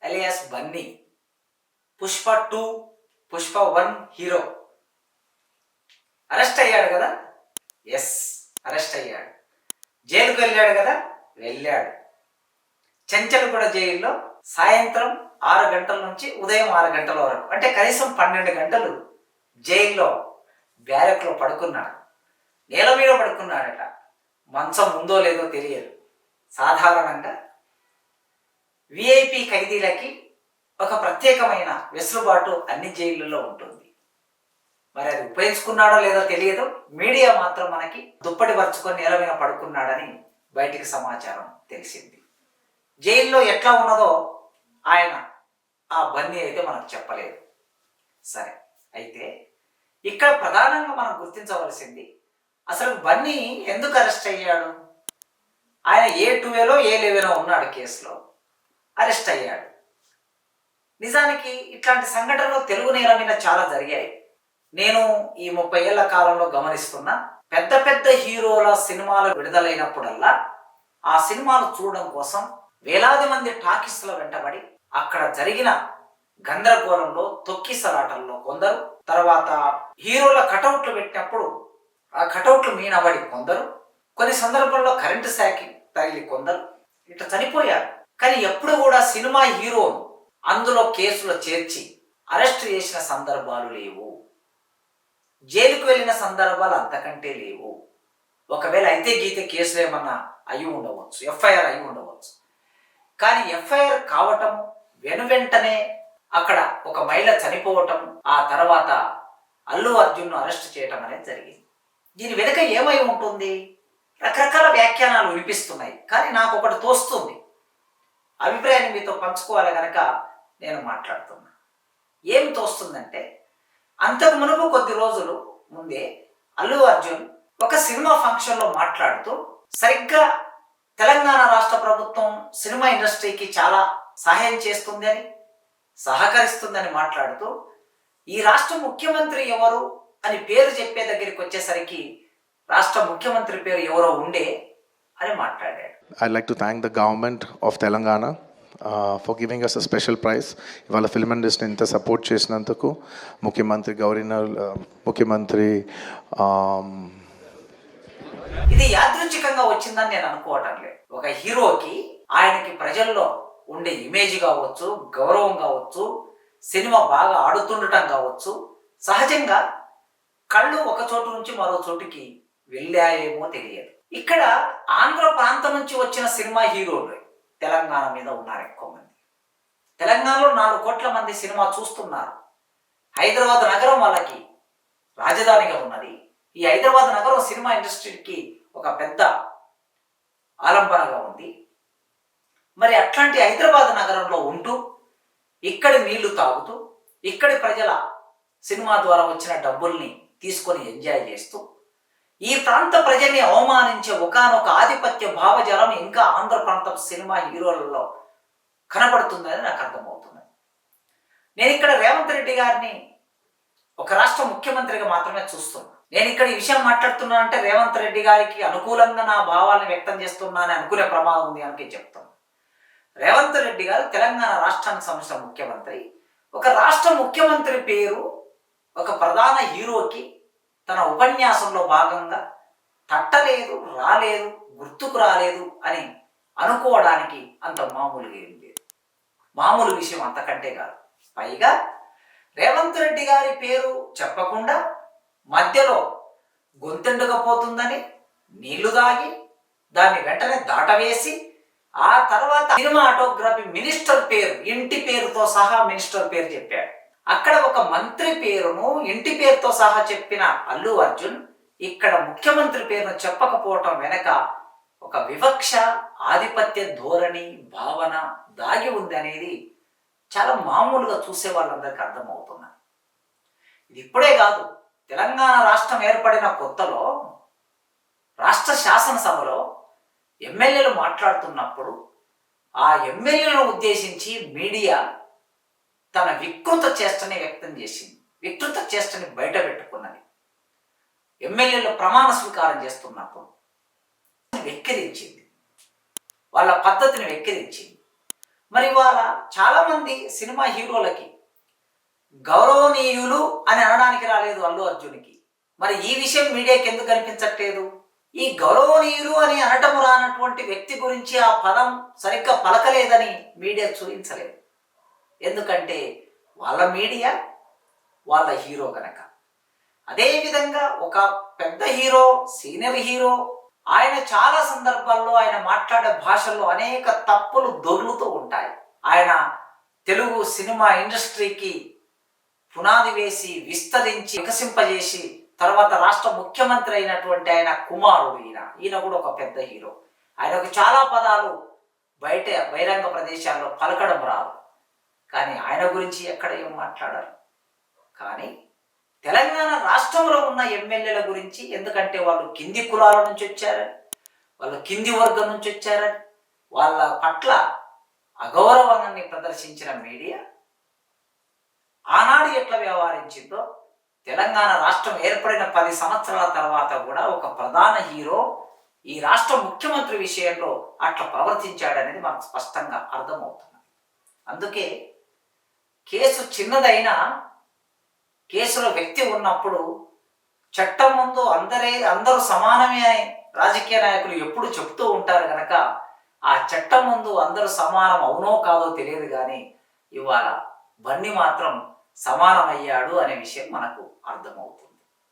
Alias Bunny. Pushpa 2, Pushpa 1 hero arrest అయ్యాడు కదా. Yes, arrest అయ్యాడు. జైలుకు వెళ్ళాడు కదా, వెళ్ళాడు. చెంచల్గూడ జైల్లో సాయంత్రం 6 గంటల నుంచి ఉదయం 6 గంటల వరకు, అంటే కనీసం 12 గంటలు జైల్లో బ్యారెక్లో పడుకున్నాడు. నేల మీద పడుకున్నాడట. మంచం ఉందో లేదో తెలియదు. సాధారణంగా విఐపి ఖైదీలకి ఒక ప్రత్యేకమైన వెసులుబాటు అన్ని జైళ్ళలో ఉంటుంది. మరి అది ఉపయోగించుకున్నాడో లేదో తెలియదు. మీడియా మాత్రం మనకి దుప్పటి పరుచుకొని నేల మీద పడుకున్నాడని బయటికి సమాచారం తెలిసింది. జైల్లో ఎట్లా ఉన్నదో ఆయన ఆ బన్నీ అయితే మనకు చెప్పలేదు. సరే, అయితే ఇక్కడ ప్రధానంగా మనం గుర్తించవలసింది, అసలు బన్నీ ఎందుకు అరెస్ట్ అయ్యాడు? ఆయన A2Aలో A11 ఉన్నాడు కేసులో, అరెస్ట్ అయ్యాడు. నిజానికి ఇట్లాంటి సంఘటనలు తెలుగు నేల మీద చాలా జరిగాయి. నేను ఈ 30 ఏళ్ల కాలంలో గమనిస్తున్న పెద్ద పెద్ద హీరోల సినిమాలు విడుదలైనప్పుడల్లా ఆ సినిమాలు చూడడం కోసం వేలాది మంది టాకీస్ల వెంటబడి అక్కడ జరిగిన గందరగోళంలో, తొక్కిసలాటల్లో కొందరు, తర్వాత హీరోల కటౌట్లు పెట్టినప్పుడు ఆ కటౌట్లు మీనబడి కొందరు, కొన్ని సందర్భాల్లో కరెంటు శాకి తగిలి కొందరు ఇట్లా చనిపోయారు. కానీ ఎప్పుడు కూడా సినిమా హీరోను అందులో కేసులో చేర్చి అరెస్ట్ చేసిన సందర్భాలు లేవు. జైలుకు వెళ్ళిన సందర్భాలు అంతకంటే లేవు. ఒకవేళ అయితే గీతే కేసులు ఏమన్నా అయి ఉండవచ్చు, ఎఫ్ఐఆర్ అయి ఉండవచ్చు. కానీ ఎఫ్ఐఆర్ కావటం, వెనువెంటనే అక్కడ ఒక మహిళ చనిపోవటం, ఆ తర్వాత అల్లు అర్జున్ను అరెస్ట్ చేయటం అనేది జరిగింది. దీని వెనుక ఏమై ఉంటుంది? రకరకాల వ్యాఖ్యానాలు వినిపిస్తున్నాయి. కానీ నాకు ఒకటి తోస్తుంది, అభిప్రాయాన్ని మీతో పంచుకోవాలి కనుక నేను మాట్లాడుతున్నా. ఏం తోస్తుందంటే, అంతకు మునుపు కొద్ది రోజులు ముందే అల్లు అర్జున్ ఒక సినిమా ఫంక్షన్లో మాట్లాడుతూ సరిగ్గా తెలంగాణ రాష్ట్ర ప్రభుత్వం సినిమా ఇండస్ట్రీకి చాలా సహాయం చేస్తుంది అని, సహకరిస్తుందని మాట్లాడుతూ ఈ రాష్ట్ర ముఖ్యమంత్రి ఎవరు అని పేరు చెప్పే దగ్గరికి వచ్చేసరికి రాష్ట్ర ముఖ్యమంత్రి పేరు ఎవరో ఉండే అని మాట్లాడాడు. I'd like to thank the government of Telangana for giving us a special prize. ఇవాళ ఫిల్మ్ ఇండస్ట్రీ ఇంత సపోర్ట్ చేసినందుకు ముఖ్యమంత్రి గవర్నర్, ముఖ్యమంత్రి ఇది యాదృచ్ఛికంగా వచ్చిందని నేను అనుకోవటం లేదు. ఒక హీరోకి ఆయనకి ప్రజల్లో ఉండే ఇమేజ్ కావచ్చు, గౌరవం కావచ్చు, సినిమా బాగా ఆడుతుండటం కావచ్చు, సహజంగా కళ్ళు ఒక చోటు నుంచి మరో చోటుకి వెళ్ళాయేమో తెలియదు. ఇక్కడ ఆంధ్ర ప్రాంతం నుంచి వచ్చిన సినిమా హీరోలు తెలంగాణ మీద ఉన్నారు ఎక్కువ మంది. తెలంగాణలో 4 కోట్ల మంది సినిమా చూస్తున్నారు. హైదరాబాద్ నగరం వాళ్ళకి రాజధానిగా ఉన్నది. ఈ హైదరాబాద్ నగరం సినిమా ఇండస్ట్రీకి ఒక పెద్ద ఆలంబనగా ఉంది. మరి అట్లాంటి హైదరాబాద్ నగరంలో ఉంటూ, ఇక్కడి నీళ్లు తాగుతూ, ఇక్కడి ప్రజల సినిమా ద్వారా వచ్చిన డబ్బుల్ని తీసుకొని ఎంజాయ్ చేస్తూ, ఈ ప్రాంత ప్రజల్ని అవమానించే ఒకానొక ఆధిపత్య భావజాలం ఇంకా ఆంధ్ర ప్రాంతం సినిమా హీరోలలో కనపడుతుందని నాకు అర్థమవుతుంది. నేను ఇక్కడ రేవంత్ రెడ్డి గారిని ఒక రాష్ట్ర ముఖ్యమంత్రిగా మాత్రమే చూస్తున్నా. నేను ఇక్కడ ఈ విషయం మాట్లాడుతున్నానంటే రేవంత్ రెడ్డి గారికి అనుకూలంగా నా భావాలను వ్యక్తం చేస్తున్నానని అనుకునే ప్రమాదం ఉంది అని చెప్తాను. రేవంత్ రెడ్డి గారు తెలంగాణ రాష్ట్రానికి సంబంధించిన ముఖ్యమంత్రి. ఒక రాష్ట్ర ముఖ్యమంత్రి పేరు ఒక ప్రధాన హీరోకి తన ఉపన్యాసంలో భాగంగా తట్టలేదు, రాలేదు, గుర్తుకు రాలేదు అని అనుకోవడానికి అంత మామూలుగా ఏం లేదు. మామూలు విషయం అంతకంటే కాదు. పైగా రేవంత్ రెడ్డి గారి పేరు చెప్పకుండా మధ్యలో గొంతెండుకపోతుందని నీళ్లు తాగి దాన్ని వెంటనే దాటవేసి, ఆ తర్వాత సినిమాటోగ్రఫీ మినిస్టర్ పేరు, ఇంటి పేరుతో సహా మినిస్టర్ పేరు చెప్పాడు. అక్కడ ఒక మంత్రి పేరును ఇంటి పేరుతో సహా చెప్పిన అల్లు అర్జున్ ఇక్కడ ముఖ్యమంత్రి పేరును చెప్పకపోవటం వెనక ఒక వివక్ష, ఆధిపత్య ధోరణి, భావన దాగి ఉంది అనేది చాలా మామూలుగా చూసే వాళ్ళందరికీ అర్థమవుతున్నారు. ఇది ఇప్పుడే కాదు, తెలంగాణ రాష్ట్రం ఏర్పడిన కొత్తలో రాష్ట్ర శాసనసభలో ఎమ్మెల్యేలు మాట్లాడుతున్నప్పుడు ఆ ఎమ్మెల్యేలను ఉద్దేశించి మీడియా తన వికృత చేష్టని వ్యక్తం చేసింది, వికృత చేష్టని బయట పెట్టుకున్నది. ఎమ్మెల్యేలు ప్రమాణ స్వీకారం చేస్తున్నప్పుడు వెక్కిరించింది, వాళ్ళ పద్ధతిని వెక్కిరించింది. మరి వాళ్ళ చాలామంది సినిమా హీరోలకి గౌరవనీయులు అని అనడానికి రాలేదు అల్లు అర్జున్కి. మరి ఈ విషయం మీడియాకి ఎందుకు కనిపించట్లేదు? ఈ గౌరవనీయులు అని అనటం రానటువంటి వ్యక్తి గురించి ఆ పదం సరిగ్గా పలకలేదని మీడియా చూపించలేదు. ఎందుకంటే వాళ్ళ మీడియా వాళ్ళ హీరో గనక. అదేవిధంగా ఒక పెద్ద హీరో, సీనియర్ హీరో, ఆయన చాలా సందర్భాల్లో ఆయన మాట్లాడే భాషల్లో అనేక తప్పులు దొర్లుతూ ఉంటాయి. ఆయన తెలుగు సినిమా ఇండస్ట్రీకి పునాది వేసి విస్తరించి వికసింపజేసి తర్వాత రాష్ట్ర ముఖ్యమంత్రి అయినటువంటి ఆయన కుమారుడు ఈయన కూడా ఒక పెద్ద హీరో. ఆయనకు చాలా పదాలు బహిరంగ ప్రదేశాల్లో పలకడం రాదు, కానీ ఆయన గురించి ఎక్కడ ఏం మాట్లాడారు. కానీ తెలంగాణ రాష్ట్రంలో ఉన్న ఎమ్మెల్యేల గురించి, ఎందుకంటే వాళ్ళు కింది కులాల నుంచి వచ్చారని, వాళ్ళు కింది వర్గం నుంచి వచ్చారని, వాళ్ళ పట్ల అగౌరవాన్ని ప్రదర్శించిన మీడియా ఆనాడు ఎట్లా వ్యవహరించిందో తెలంగాణ రాష్ట్రం ఏర్పడిన 10 సంవత్సరాల తర్వాత కూడా ఒక ప్రధాన హీరో ఈ రాష్ట్ర ముఖ్యమంత్రి విషయంలో అట్లా ప్రవర్తించాడనేది మనకు స్పష్టంగా అర్థమవుతుంది. అందుకే కేసు చిన్నదైనా కేసులో వ్యక్తి ఉన్నప్పుడు చట్టం ముందు అందరూ సమానమే అని రాజకీయ నాయకులు ఎప్పుడు చెప్తూ ఉంటారు కనుక ఆ చట్టం ముందు అందరూ సమానం అవునో కాదో తెలియదు, కానీ ఇవాళ బన్నీ మాత్రం సమానమయ్యాడు అనే విషయం మనకు అర్థమవుతుంది.